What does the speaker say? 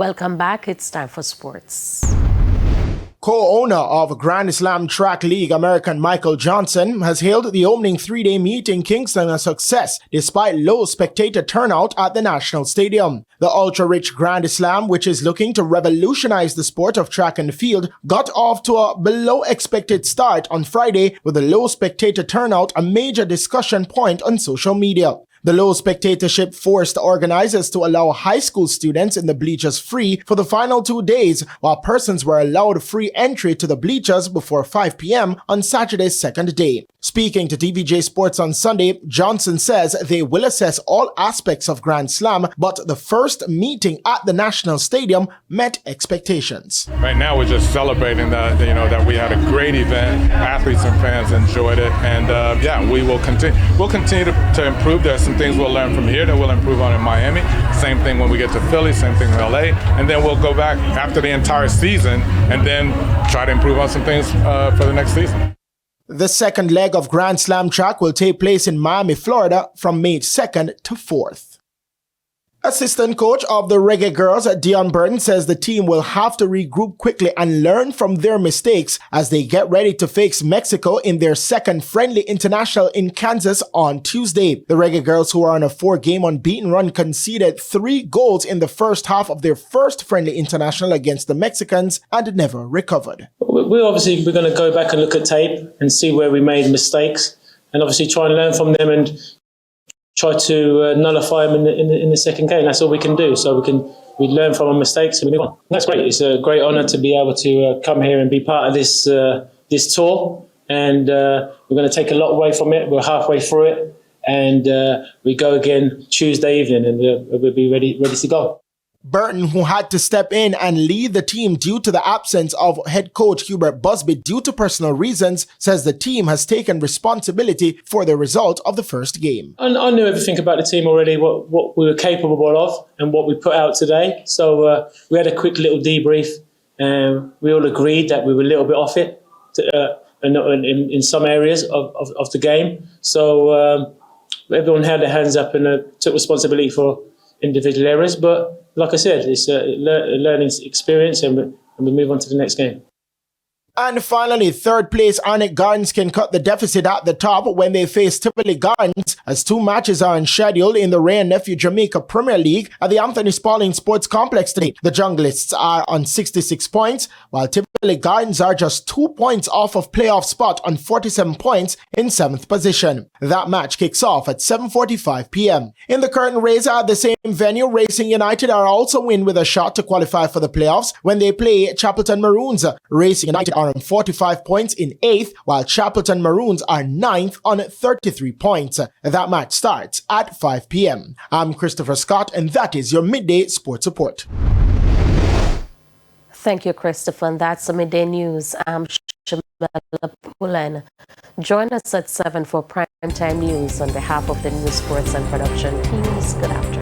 Welcome back. It's time for sports. Co-owner of Grand Slam Track League American Michael Johnson has hailed the opening three-day meet in Kingston a success despite low spectator turnout at the National Stadium. The ultra-rich Grand Slam, which is looking to revolutionize the sport of track and field, got off to a below-expected start on Friday with a low spectator turnout a major discussion point on social media. The low spectatorship forced organizers to allow high school students in the bleachers free for the final 2 days, while persons were allowed free entry to the bleachers before 5 p.m. on Saturday's second day. Speaking to TVJ Sports on Sunday, Johnson says they will assess all aspects of Grand Slam, but the first meeting at the National Stadium met expectations. Right now we're just celebrating that, that we had a great event. Athletes and fans enjoyed it, and we will continue. We'll continue to improve. There's some things we'll learn from here that we'll improve on in Miami. Same thing when we get to Philly, same thing in LA, and then we'll go back after the entire season and then try to improve on some things for the next season. The second leg of Grand Slam track will take place in Miami, Florida from May 2nd to 4th. Assistant coach of the Reggae Girls, Dion Burton, says the team will have to regroup quickly and learn from their mistakes as they get ready to face Mexico in their second friendly international in Kansas on Tuesday. The Reggae Girls, who are on a 4-game unbeaten run, conceded 3 goals in the first half of their first friendly international against the Mexicans and never recovered. We're going to go back and look at tape and see where we made mistakes and obviously try and learn from them and try to nullify them in the second game. That's all we can do. So we learn from our mistakes and we move on. That's great. It's a great honour to be able to come here and be part of this tour. And we're going to take a lot away from it. We're halfway through it, and we go again Tuesday evening, and we'll be ready to go. Burton, who had to step in and lead the team due to the absence of head coach Hubert Busby due to personal reasons, says the team has taken responsibility for the result of the first game. I knew everything about the team already, what we were capable of and what we put out today. So we had a quick little debrief, and we all agreed that we were a little bit off it in some areas of the game. So everyone had their hands up and took responsibility for individual errors. But like I said, it's a learning experience, and we move on to the next game. And finally, third place Arnett Gardens can cut the deficit at the top when they face Tivoli Gardens, as 2 matches are scheduled in the Ray and Nephew Jamaica Premier League at the Anthony Spalding Sports Complex today. The Junglists are on 66 points, while Tivoli Gardens are just 2 points off of playoff spot on 47 points in 7th position. That match kicks off at 7:45 p.m. In the curtain raiser at the same venue, Racing United are also in with a shot to qualify for the playoffs when they play Chapelton Maroons. Racing United are on 45 points in 8th, while Chapelton Maroons are 9th on 33 points. That match starts at 5 p.m. I'm Christopher Scott, and that is your Midday Sports Report. Thank you, Christopher. And that's the Midday News. I'm Shamela Pullen. Join us at 7 for Primetime News. On behalf of the News, Sports and Production teams, good afternoon.